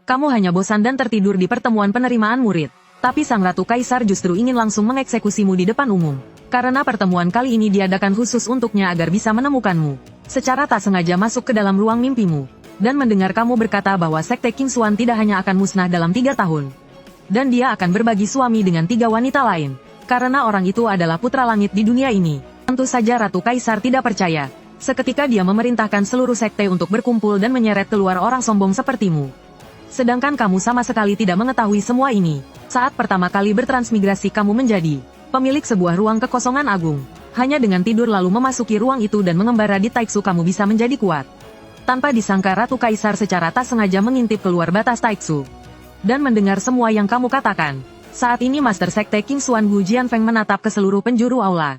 Kamu hanya bosan dan tertidur di pertemuan penerimaan murid. Tapi Sang Ratu Kaisar justru ingin langsung mengeksekusimu di depan umum. Karena pertemuan kali ini diadakan khusus untuknya agar bisa menemukanmu. Secara tak sengaja masuk ke dalam ruang mimpimu. Dan mendengar kamu berkata bahwa Sekte King Xuan tidak hanya akan musnah dalam 3 tahun. Dan dia akan berbagi suami dengan 3 wanita lain. Karena orang itu adalah putra langit di dunia ini. Tentu saja Ratu Kaisar tidak percaya. Seketika dia memerintahkan seluruh sekte untuk berkumpul dan menyeret keluar orang sombong sepertimu. Sedangkan kamu sama sekali tidak mengetahui semua ini. Saat pertama kali bertransmigrasi kamu menjadi pemilik sebuah ruang kekosongan agung. Hanya dengan tidur lalu memasuki ruang itu dan mengembara di Taiksu kamu bisa menjadi kuat. Tanpa disangka Ratu Kaisar secara tak sengaja mengintip keluar batas Taiksu. Dan mendengar semua yang kamu katakan. Saat ini Master Sekte King Xuan Gu Jianfeng menatap ke seluruh penjuru aula.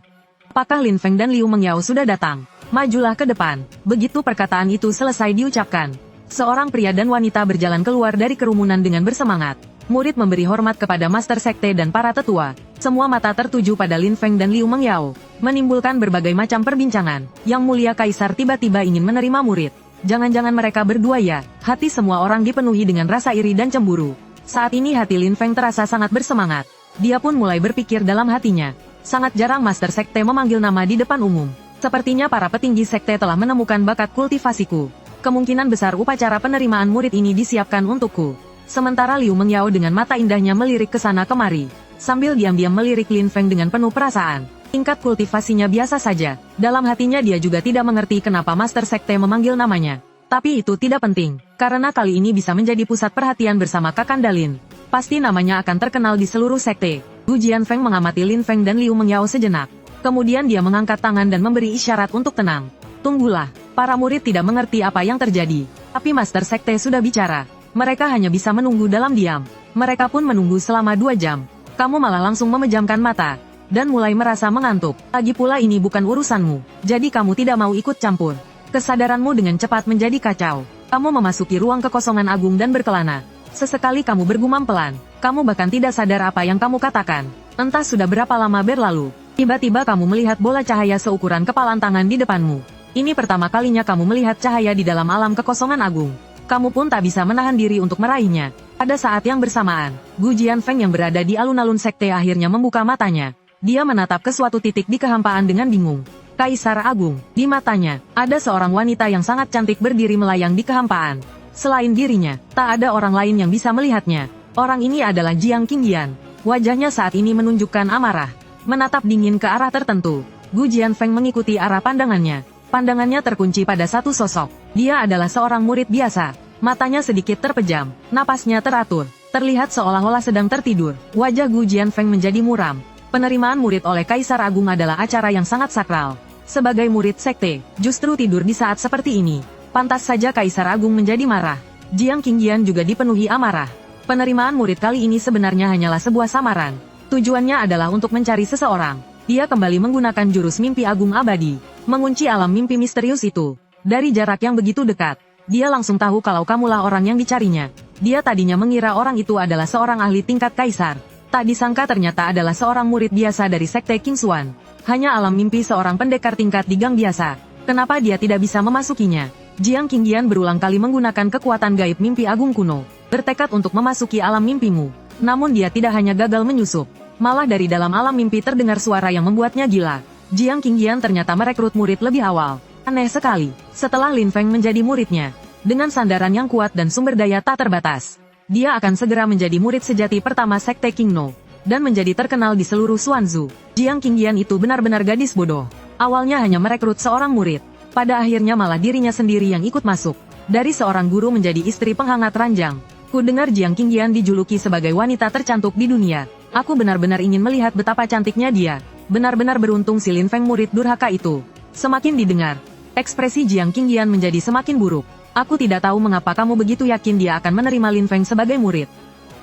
Apakah Lin Feng dan Liu Mengyao sudah datang? Majulah ke depan. Begitu perkataan itu selesai diucapkan. Seorang pria dan wanita berjalan keluar dari kerumunan dengan bersemangat. Murid memberi hormat kepada Master Sekte dan para tetua. Semua mata tertuju pada Lin Feng dan Liu Mengyao. Menimbulkan berbagai macam perbincangan. Yang Mulia Kaisar tiba-tiba ingin menerima murid. Jangan-jangan mereka berdua ya? Hati semua orang dipenuhi dengan rasa iri dan cemburu. Saat ini hati Lin Feng terasa sangat bersemangat. Dia pun mulai berpikir dalam hatinya. Sangat jarang Master Sekte memanggil nama di depan umum. Sepertinya para petinggi sekte telah menemukan bakat kultivasiku. Kemungkinan besar upacara penerimaan murid ini disiapkan untukku. Sementara Liu Mengyao dengan mata indahnya melirik ke sana kemari. Sambil diam-diam melirik Lin Feng dengan penuh perasaan. Tingkat kultivasinya biasa saja. Dalam hatinya dia juga tidak mengerti kenapa Master Sekte memanggil namanya. Tapi itu tidak penting. Karena kali ini bisa menjadi pusat perhatian bersama Kakanda Lin. Pasti namanya akan terkenal di seluruh sekte. Gu Jianfeng mengamati Lin Feng dan Liu Mengyao sejenak. Kemudian dia mengangkat tangan dan memberi isyarat untuk tenang. Tunggulah. Para murid tidak mengerti apa yang terjadi. Tapi Master Sekte sudah bicara. Mereka hanya bisa menunggu dalam diam. Mereka pun menunggu selama 2 jam. Kamu malah langsung memejamkan mata. Dan mulai merasa mengantuk. Lagi pula ini bukan urusanmu. Jadi kamu tidak mau ikut campur. Kesadaranmu dengan cepat menjadi kacau. Kamu memasuki ruang kekosongan agung dan berkelana. Sesekali kamu bergumam pelan. Kamu bahkan tidak sadar apa yang kamu katakan. Entah sudah berapa lama berlalu. Tiba-tiba kamu melihat bola cahaya seukuran kepalan tangan di depanmu. Ini pertama kalinya kamu melihat cahaya di dalam alam kekosongan agung. Kamu pun tak bisa menahan diri untuk meraihnya. Pada saat yang bersamaan, Gu Jianfeng yang berada di alun-alun sekte akhirnya membuka matanya. Dia menatap ke suatu titik di kehampaan dengan bingung. Kaisar Agung. Di matanya, ada seorang wanita yang sangat cantik berdiri melayang di kehampaan. Selain dirinya, tak ada orang lain yang bisa melihatnya. Orang ini adalah Jiang Qingyan. Wajahnya saat ini menunjukkan amarah. Menatap dingin ke arah tertentu. Gu Jianfeng mengikuti arah pandangannya. Pandangannya terkunci pada satu sosok. Dia adalah seorang murid biasa. Matanya sedikit terpejam. Napasnya teratur. Terlihat seolah-olah sedang tertidur. Wajah Gu Jianfeng menjadi muram. Penerimaan murid oleh Kaisar Agung adalah acara yang sangat sakral. Sebagai murid sekte, justru tidur di saat seperti ini. Pantas saja Kaisar Agung menjadi marah. Jiang Qingyan juga dipenuhi amarah. Penerimaan murid kali ini sebenarnya hanyalah sebuah samaran. Tujuannya adalah untuk mencari seseorang. Dia kembali menggunakan jurus mimpi agung abadi. Mengunci alam mimpi misterius itu. Dari jarak yang begitu dekat, dia langsung tahu kalau kamulah orang yang dicarinya. Dia tadinya mengira orang itu adalah seorang ahli tingkat kaisar. Tak disangka ternyata adalah seorang murid biasa dari Sekte King Xuan. Hanya alam mimpi seorang pendekar tingkat di gang biasa. Kenapa dia tidak bisa memasukinya? Jiang Qingyan berulang kali menggunakan kekuatan gaib mimpi agung kuno. Bertekad untuk memasuki alam mimpimu. Namun dia tidak hanya gagal menyusup. Malah dari dalam alam mimpi terdengar suara yang membuatnya gila. Jiang Qingyan ternyata merekrut murid lebih awal. Aneh sekali. Setelah Lin Feng menjadi muridnya. Dengan sandaran yang kuat dan sumber daya tak terbatas. Dia akan segera menjadi murid sejati pertama Sekte King No. Dan menjadi terkenal di seluruh Xuanzu. Jiang Qingyan itu benar-benar gadis bodoh. Awalnya hanya merekrut seorang murid. Pada akhirnya malah dirinya sendiri yang ikut masuk. Dari seorang guru menjadi istri penghangat ranjang. Ku dengar Jiang Qingyan dijuluki sebagai wanita tercantik di dunia. Aku benar-benar ingin melihat betapa cantiknya dia. Benar-benar beruntung si Lin Feng murid durhaka itu. Semakin didengar, ekspresi Jiang Qingyan menjadi semakin buruk. Aku tidak tahu mengapa kamu begitu yakin dia akan menerima Lin Feng sebagai murid.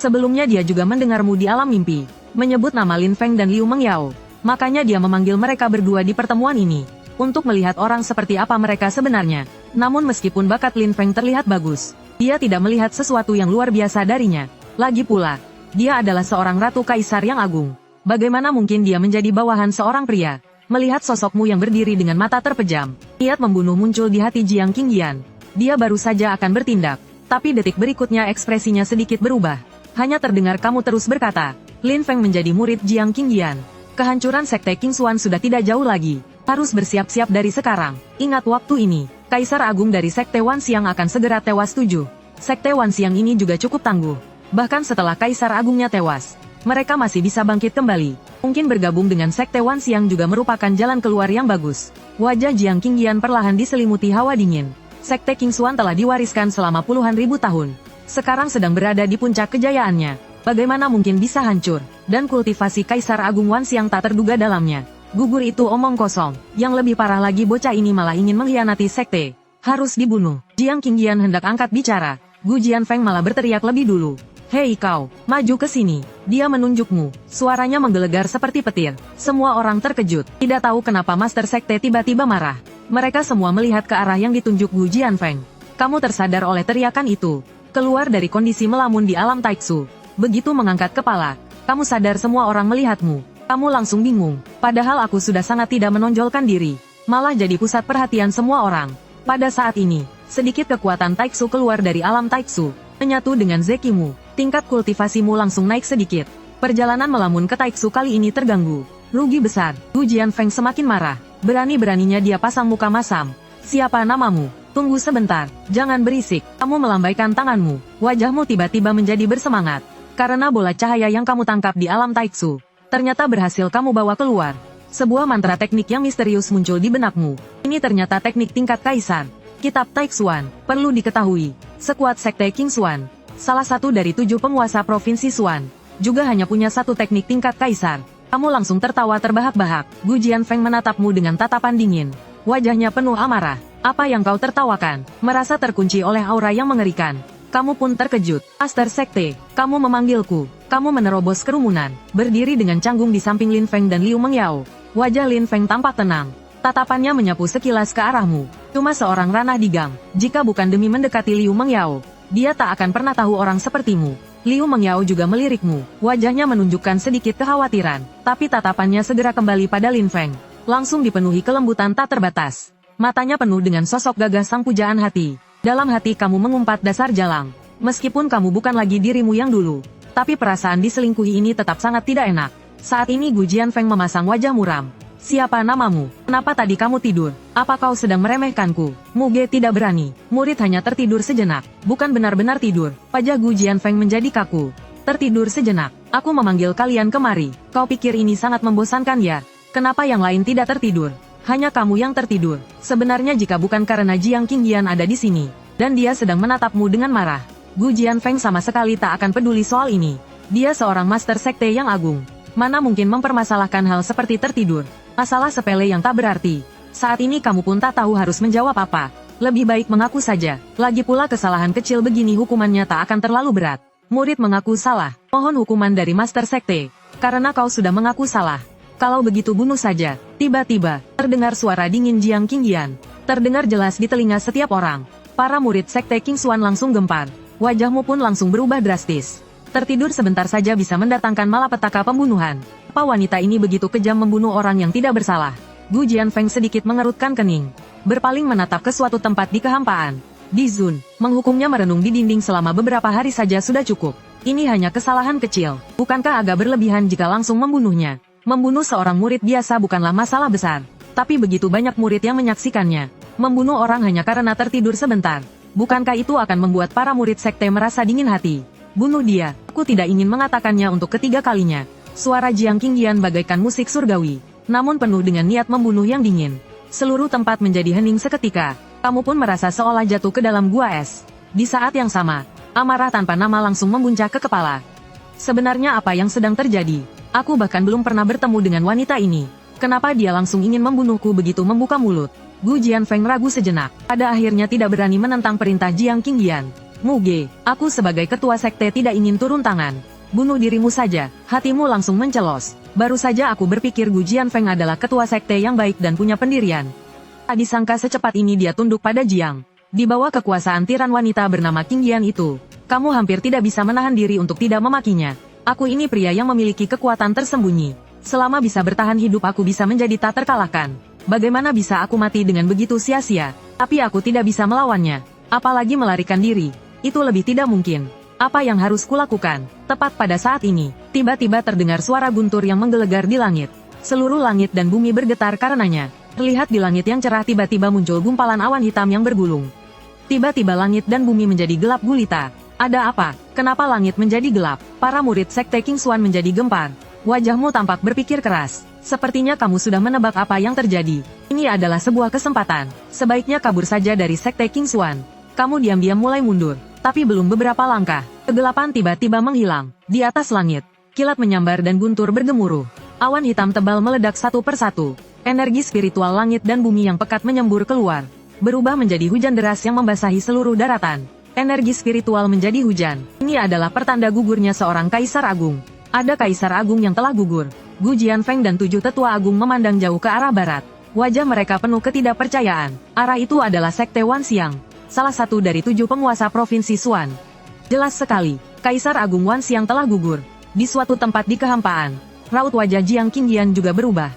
Sebelumnya dia juga mendengarmu di alam mimpi. Menyebut nama Lin Feng dan Liu Mengyao. Makanya dia memanggil mereka berdua di pertemuan ini. Untuk melihat orang seperti apa mereka sebenarnya. Namun meskipun bakat Lin Feng terlihat bagus, dia tidak melihat sesuatu yang luar biasa darinya. Lagi pula, dia adalah seorang ratu kaisar yang agung. Bagaimana mungkin dia menjadi bawahan seorang pria? Melihat sosokmu yang berdiri dengan mata terpejam, niat membunuh muncul di hati Jiang Qingyan. Dia baru saja akan bertindak. Tapi detik berikutnya ekspresinya sedikit berubah. Hanya terdengar kamu terus berkata, Lin Feng menjadi murid Jiang Qingyan. Kehancuran Sekte Qingxuan sudah tidak jauh lagi. Harus bersiap-siap dari sekarang. Ingat waktu ini, Kaisar Agung dari Sekte Wanxiang akan segera tewas 7. Sekte Wanxiang ini juga cukup tangguh. Bahkan setelah Kaisar Agungnya tewas, mereka masih bisa bangkit kembali. Mungkin bergabung dengan Sekte Wanxiang juga merupakan jalan keluar yang bagus. Wajah Jiang Qingyan perlahan diselimuti hawa dingin. Sekte Qingxuan telah diwariskan selama puluhan ribu tahun. Sekarang sedang berada di puncak kejayaannya. Bagaimana mungkin bisa hancur? Dan kultivasi Kaisar Agung Wanxiang tak terduga dalamnya. Gugur itu omong kosong. Yang lebih parah lagi bocah ini malah ingin mengkhianati sekte. Harus dibunuh. Jiang Qingyan hendak angkat bicara. Gu Jianfeng malah berteriak lebih dulu. Hei kau, maju ke sini. Dia menunjukmu. Suaranya menggelegar seperti petir. Semua orang terkejut. Tidak tahu kenapa Master Sekte tiba-tiba marah. Mereka semua melihat ke arah yang ditunjuk Gu Jianfeng. Kamu tersadar oleh teriakan itu. Keluar dari kondisi melamun di alam Taixu. Begitu mengangkat kepala, kamu sadar semua orang melihatmu. Kamu langsung bingung. Padahal aku sudah sangat tidak menonjolkan diri. Malah jadi pusat perhatian semua orang. Pada saat ini, sedikit kekuatan Taixu keluar dari alam Taixu. Menyatu dengan Zekimu. Tingkat kultivasimu langsung naik sedikit. Perjalanan melamun ke Taixu kali ini terganggu. Rugi besar. Gu Jianfeng semakin marah. Berani-beraninya dia pasang muka masam. Siapa namamu? Tunggu sebentar. Jangan berisik. Kamu melambaikan tanganmu. Wajahmu tiba-tiba menjadi bersemangat. Karena bola cahaya yang kamu tangkap di alam Taixu, ternyata berhasil kamu bawa keluar. Sebuah mantra teknik yang misterius muncul di benakmu. Ini ternyata teknik tingkat kaisar. Kitab Taixuan. Perlu diketahui, sekuat Sekte Qingxuan, salah satu dari 7 penguasa Provinsi Xuan, juga hanya punya satu teknik tingkat kaisar. Kamu langsung tertawa terbahak-bahak. Gu Jianfeng menatapmu dengan tatapan dingin. Wajahnya penuh amarah. Apa yang kau tertawakan? Merasa terkunci oleh aura yang mengerikan. Kamu pun terkejut. Master Sekte, kamu memanggilku. Kamu menerobos kerumunan. Berdiri dengan canggung di samping Lin Feng dan Liu Mengyao. Wajah Lin Feng tampak tenang. Tatapannya menyapu sekilas ke arahmu. Cuma seorang ranah di gang. Jika bukan demi mendekati Liu Mengyao, dia tak akan pernah tahu orang sepertimu. Liu Mengyao juga melirikmu. Wajahnya menunjukkan sedikit kekhawatiran. Tapi tatapannya segera kembali pada Lin Feng. Langsung dipenuhi kelembutan tak terbatas. Matanya penuh dengan sosok gagah sang pujaan hati. Dalam hati kamu mengumpat dasar jalang. Meskipun kamu bukan lagi dirimu yang dulu. Tapi perasaan diselingkuhi ini tetap sangat tidak enak. Saat ini Gu Jianfeng memasang wajah muram. Siapa namamu? Kenapa tadi kamu tidur? Apa kau sedang meremehkanku? Muge tidak berani. Murid hanya tertidur sejenak. Bukan benar-benar tidur. Wajah Gu Jianfeng menjadi kaku. Tertidur sejenak. Aku memanggil kalian kemari. Kau pikir ini sangat membosankan ya? Kenapa yang lain tidak tertidur? Hanya kamu yang tertidur. Sebenarnya jika bukan karena Jiang Qingyan ada di sini, dan dia sedang menatapmu dengan marah, Gu Jianfeng sama sekali tak akan peduli soal ini. Dia seorang master sekte yang agung. Mana mungkin mempermasalahkan hal seperti tertidur. Masalah sepele yang tak berarti. Saat ini kamu pun tak tahu harus menjawab apa. Lebih baik mengaku saja. Lagi pula kesalahan kecil begini hukumannya tak akan terlalu berat. Murid mengaku salah. Mohon hukuman dari master sekte. Karena kau sudah mengaku salah. Kalau begitu bunuh saja. Tiba-tiba, terdengar suara dingin Jiang Qingyan. Terdengar jelas di telinga setiap orang. Para murid Sekte Qingxuan langsung gempar. Wajahmu pun langsung berubah drastis. Tertidur sebentar saja bisa mendatangkan malapetaka pembunuhan. Apa wanita ini begitu kejam membunuh orang yang tidak bersalah? Gu Jianfeng sedikit mengerutkan kening. Berpaling menatap ke suatu tempat di kehampaan. Di Zun, menghukumnya merenung di dinding selama beberapa hari saja sudah cukup. Ini hanya kesalahan kecil. Bukankah agak berlebihan jika langsung membunuhnya? Membunuh seorang murid biasa bukanlah masalah besar. Tapi begitu banyak murid yang menyaksikannya. Membunuh orang hanya karena tertidur sebentar. Bukankah itu akan membuat para murid sekte merasa dingin hati? Bunuh dia. Aku tidak ingin mengatakannya untuk ketiga kalinya. Suara Jiang Qingyan bagaikan musik surgawi. Namun penuh dengan niat membunuh yang dingin. Seluruh tempat menjadi hening seketika. Kamu pun merasa seolah jatuh ke dalam gua es. Di saat yang sama, amarah tanpa nama langsung membuncah ke kepala. Sebenarnya apa yang sedang terjadi? Aku bahkan belum pernah bertemu dengan wanita ini. Kenapa dia langsung ingin membunuhku begitu membuka mulut? Gu Jianfeng ragu sejenak. Pada akhirnya tidak berani menentang perintah Jiang Qingyan. Muge, aku sebagai ketua sekte tidak ingin turun tangan. Bunuh dirimu saja. Hatimu langsung mencelos. Baru saja aku berpikir Gu Jianfeng adalah ketua sekte yang baik dan punya pendirian. Tak disangka secepat ini dia tunduk pada Jiang. Di bawah kekuasaan tiran wanita bernama Qingyan itu, kamu hampir tidak bisa menahan diri untuk tidak memakinya. Aku ini pria yang memiliki kekuatan tersembunyi. Selama bisa bertahan hidup aku bisa menjadi tak terkalahkan. Bagaimana bisa aku mati dengan begitu sia-sia? Tapi aku tidak bisa melawannya. Apalagi melarikan diri. Itu lebih tidak mungkin. Apa yang harus kulakukan? Tepat pada saat ini, tiba-tiba terdengar suara guntur yang menggelegar di langit. Seluruh langit dan bumi bergetar karenanya. Terlihat di langit yang cerah tiba-tiba muncul gumpalan awan hitam yang bergulung. Tiba-tiba langit dan bumi menjadi gelap gulita. Ada apa? Kenapa langit menjadi gelap? Para murid Sekte King Xuan menjadi gempar. Wajahmu tampak berpikir keras. Sepertinya kamu sudah menebak apa yang terjadi. Ini adalah sebuah kesempatan. Sebaiknya kabur saja dari Sekte King Xuan. Kamu diam-diam mulai mundur. Tapi belum beberapa langkah, kegelapan tiba-tiba menghilang. Di atas langit, kilat menyambar dan guntur bergemuruh. Awan hitam tebal meledak satu persatu. Energi spiritual langit dan bumi yang pekat menyembur keluar. Berubah menjadi hujan deras yang membasahi seluruh daratan. Energi spiritual menjadi hujan. Ini adalah pertanda gugurnya seorang Kaisar Agung. Ada Kaisar Agung yang telah gugur. Gu Jianfeng dan 7 tetua agung memandang jauh ke arah barat. Wajah mereka penuh ketidakpercayaan. Arah itu adalah Sekte Wanxiang, salah satu dari 7 penguasa Provinsi Xuan. Jelas sekali, Kaisar Agung Wanxiang telah gugur. Di suatu tempat di kehampaan, raut wajah Jiang Qingyan juga berubah.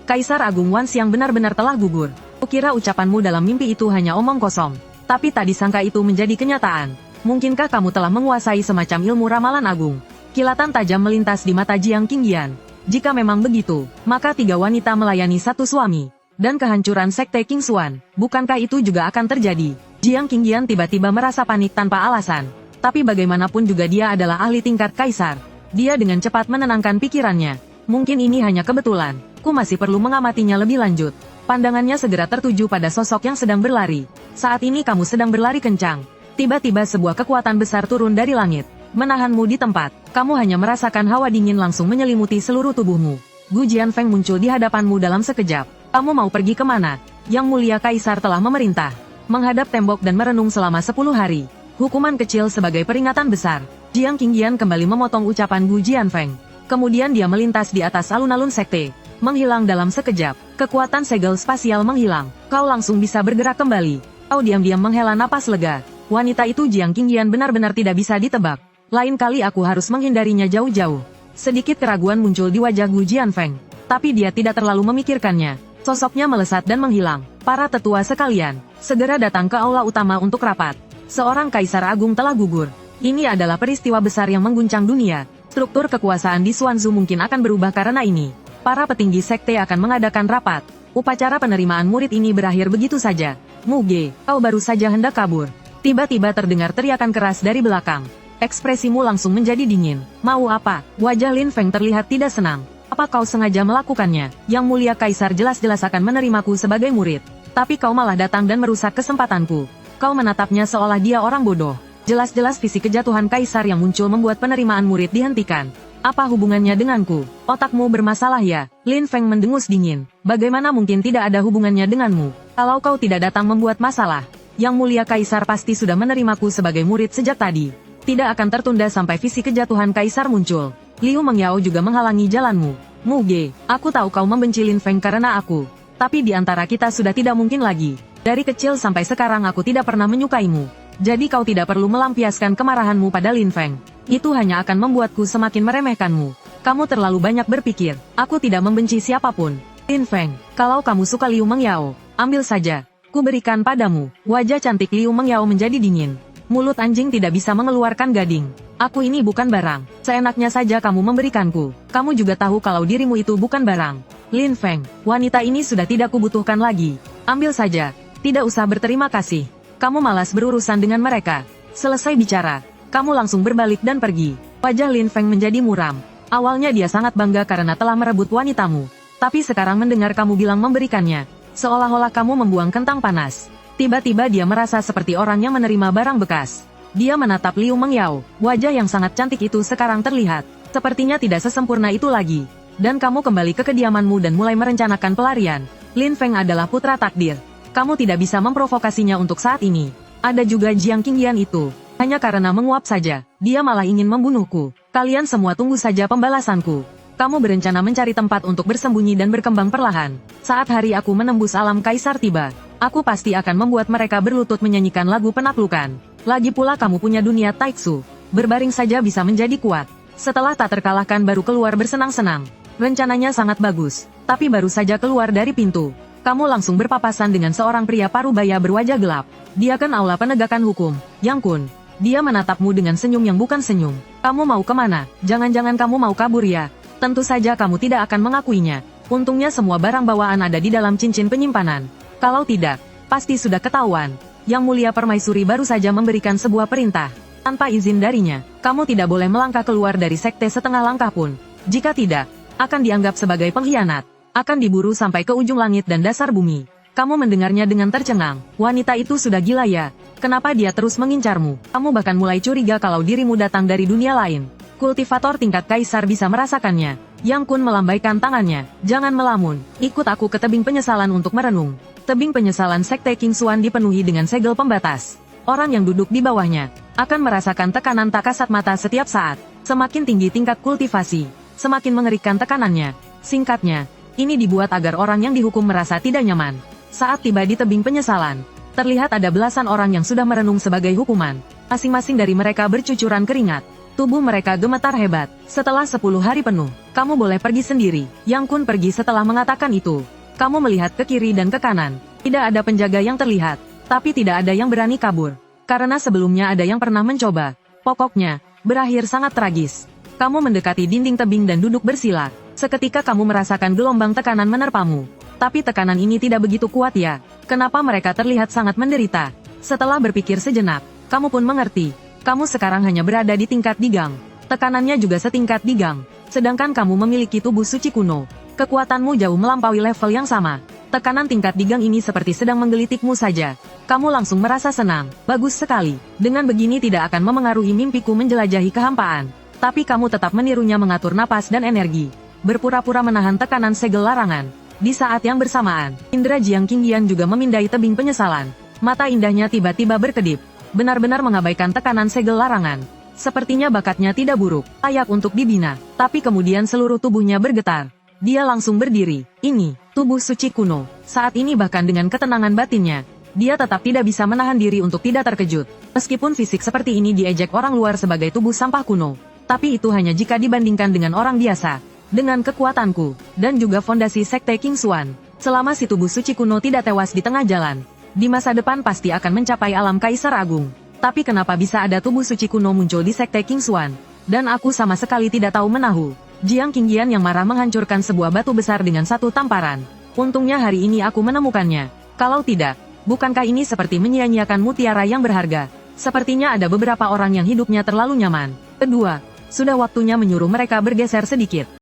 Kaisar Agung Wanxiang benar-benar telah gugur. Kukira ucapanmu dalam mimpi itu hanya omong kosong. Tapi tak disangka itu menjadi kenyataan. Mungkinkah kamu telah menguasai semacam ilmu ramalan agung? Kilatan tajam melintas di mata Jiang Qingyan. Jika memang begitu, maka 3 wanita melayani satu suami. Dan kehancuran Sekte King Xuan, bukankah itu juga akan terjadi? Jiang Qingyan tiba-tiba merasa panik tanpa alasan. Tapi bagaimanapun juga dia adalah ahli tingkat kaisar. Dia dengan cepat menenangkan pikirannya. Mungkin ini hanya kebetulan. Ku masih perlu mengamatinya lebih lanjut. Pandangannya segera tertuju pada sosok yang sedang berlari. Saat ini kamu sedang berlari kencang. Tiba-tiba sebuah kekuatan besar turun dari langit. Menahanmu di tempat. Kamu hanya merasakan hawa dingin langsung menyelimuti seluruh tubuhmu. Gu Jianfeng muncul di hadapanmu dalam sekejap. Kamu mau pergi kemana? Yang mulia kaisar telah memerintah. Menghadap tembok dan merenung selama 10 hari. Hukuman kecil sebagai peringatan besar. Jiang Qingyan kembali memotong ucapan Gu Jianfeng. Kemudian dia melintas di atas alun-alun sekte. Menghilang dalam sekejap. Kekuatan segel spasial menghilang. Kau langsung bisa bergerak kembali. Kau diam-diam menghela napas lega. Wanita itu Jiang Qingyan benar-benar tidak bisa ditebak. Lain kali aku harus menghindarinya jauh-jauh. Sedikit keraguan muncul di wajah Gu Jianfeng. Tapi dia tidak terlalu memikirkannya. Sosoknya melesat dan menghilang. Para tetua sekalian, segera datang ke aula utama untuk rapat. Seorang Kaisar Agung telah gugur. Ini adalah peristiwa besar yang mengguncang dunia. Struktur kekuasaan di Xuanzu mungkin akan berubah karena ini. Para petinggi sekte akan mengadakan rapat. Upacara penerimaan murid ini berakhir begitu saja. Muge, kau baru saja hendak kabur. Tiba-tiba terdengar teriakan keras dari belakang. Ekspresimu langsung menjadi dingin. Mau apa? Wajah Lin Feng terlihat tidak senang. Apa kau sengaja melakukannya? Yang mulia kaisar jelas-jelas akan menerimaku sebagai murid. Tapi kau malah datang dan merusak kesempatanku. Kau menatapnya seolah dia orang bodoh. Jelas-jelas visi kejatuhan kaisar yang muncul membuat penerimaan murid dihentikan. Apa hubungannya denganku? Otakmu bermasalah ya? Lin Feng mendengus dingin. Bagaimana mungkin tidak ada hubungannya denganmu? Kalau kau tidak datang membuat masalah, yang mulia kaisar pasti sudah menerimaku sebagai murid sejak tadi. Tidak akan tertunda sampai visi kejatuhan kaisar muncul. Liu Mengyao juga menghalangi jalanmu. Muge, aku tahu kau membenci Lin Feng karena aku. Tapi di antara kita sudah tidak mungkin lagi. Dari kecil sampai sekarang aku tidak pernah menyukaimu. Jadi kau tidak perlu melampiaskan kemarahanmu pada Lin Feng. Itu hanya akan membuatku semakin meremehkanmu. Kamu terlalu banyak berpikir. Aku tidak membenci siapapun. Lin Feng, kalau kamu suka Liu Mengyao, ambil saja. Ku berikan padamu. Wajah cantik Liu Mengyao menjadi dingin. Mulut anjing tidak bisa mengeluarkan gading. Aku ini bukan barang. Seenaknya saja kamu memberikanku. Kamu juga tahu kalau dirimu itu bukan barang. Lin Feng, wanita ini sudah tidak kubutuhkan lagi. Ambil saja. Tidak usah berterima kasih. Kamu malas berurusan dengan mereka. Selesai bicara, kamu langsung berbalik dan pergi. Wajah Lin Feng menjadi muram. Awalnya dia sangat bangga karena telah merebut wanitamu. Tapi sekarang mendengar kamu bilang memberikannya, seolah-olah kamu membuang kentang panas. Tiba-tiba dia merasa seperti orang yang menerima barang bekas. Dia menatap Liu Mengyao. Wajah yang sangat cantik itu sekarang terlihat sepertinya tidak sesempurna itu lagi. Dan kamu kembali ke kediamanmu dan mulai merencanakan pelarian. Lin Feng adalah putra takdir. Kamu tidak bisa memprovokasinya untuk saat ini. Ada juga Jiang Qingyan itu. Hanya karena menguap saja, dia malah ingin membunuhku. Kalian semua tunggu saja pembalasanku. Kamu berencana mencari tempat untuk bersembunyi dan berkembang perlahan. Saat hari aku menembus alam kaisar tiba, aku pasti akan membuat mereka berlutut menyanyikan lagu penaklukan. Lagi pula kamu punya dunia taiksu. Berbaring saja bisa menjadi kuat. Setelah tak terkalahkan baru keluar bersenang-senang. Rencananya sangat bagus. Tapi baru saja keluar dari pintu, kamu langsung berpapasan dengan seorang pria parubaya berwajah gelap. Dia kan aula penegakan hukum. Yang Kun, Dia menatapmu dengan senyum yang bukan senyum. Kamu mau kemana? Jangan-jangan kamu mau kabur ya? Tentu saja kamu tidak akan mengakuinya. Untungnya semua barang bawaan ada di dalam cincin penyimpanan. Kalau tidak, pasti sudah ketahuan. Yang Mulia Permaisuri baru saja memberikan sebuah perintah. Tanpa izin darinya, kamu tidak boleh melangkah keluar dari sekte setengah langkah pun. Jika tidak, akan dianggap sebagai pengkhianat. Akan diburu sampai ke ujung langit dan dasar bumi. Kamu mendengarnya dengan tercengang. Wanita itu sudah gila ya? Kenapa dia terus mengincarmu? Kamu bahkan mulai curiga kalau dirimu datang dari dunia lain. Kultivator tingkat kaisar bisa merasakannya. Yang Kun melambaikan tangannya. Jangan melamun. Ikut aku ke tebing penyesalan untuk merenung. Tebing penyesalan Sekte King Xuan dipenuhi dengan segel pembatas. Orang yang duduk di bawahnya akan merasakan tekanan tak kasat mata setiap saat. Semakin tinggi tingkat kultivasi, semakin mengerikan tekanannya. Singkatnya, ini dibuat agar orang yang dihukum merasa tidak nyaman. Saat tiba di tebing penyesalan, terlihat ada belasan orang yang sudah merenung sebagai hukuman. Masing-masing dari mereka bercucuran keringat. Tubuh mereka gemetar hebat. Setelah 10 hari penuh, kamu boleh pergi sendiri. Yang Kun pergi setelah mengatakan itu. Kamu melihat ke kiri dan ke kanan. Tidak ada penjaga yang terlihat. Tapi tidak ada yang berani kabur. Karena sebelumnya ada yang pernah mencoba. Pokoknya, berakhir sangat tragis. Kamu mendekati dinding tebing dan duduk bersila. Seketika kamu merasakan gelombang tekanan menerpamu. Tapi tekanan ini tidak begitu kuat ya. Kenapa mereka terlihat sangat menderita? Setelah berpikir sejenak, kamu pun mengerti. Kamu sekarang hanya berada di tingkat digang. Tekanannya juga setingkat digang. Sedangkan kamu memiliki tubuh suci kuno. Kekuatanmu jauh melampaui level yang sama. Tekanan tingkat digang ini seperti sedang menggelitikmu saja. Kamu langsung merasa senang. Bagus sekali. Dengan begini tidak akan memengaruhi mimpiku menjelajahi kehampaan. Tapi kamu tetap menirunya mengatur napas dan energi. Berpura-pura menahan tekanan segel larangan. Di saat yang bersamaan, indera Jiang Qingyan juga memindai tebing penyesalan. Mata indahnya tiba-tiba berkedip. Benar-benar mengabaikan tekanan segel larangan. Sepertinya bakatnya tidak buruk, layak untuk dibina. Tapi kemudian seluruh tubuhnya bergetar. Dia langsung berdiri. Ini, tubuh suci kuno. Saat ini bahkan dengan ketenangan batinnya, dia tetap tidak bisa menahan diri untuk tidak terkejut. Meskipun fisik seperti ini diejek orang luar sebagai tubuh sampah kuno. Tapi itu hanya jika dibandingkan dengan orang biasa. Dengan kekuatanku, dan juga fondasi Sekte King Xuan, selama si tubuh suci kuno tidak tewas di tengah jalan, di masa depan pasti akan mencapai alam Kaisar Agung. Tapi kenapa bisa ada tubuh suci kuno muncul di Sekte King Xuan? Dan aku sama sekali tidak tahu menahu. Jiang Qingyan yang marah menghancurkan sebuah batu besar dengan satu tamparan. Untungnya hari ini aku menemukannya. Kalau tidak, bukankah ini seperti menyia-nyiakan mutiara yang berharga? Sepertinya ada beberapa orang yang hidupnya terlalu nyaman. Kedua, sudah waktunya menyuruh mereka bergeser sedikit.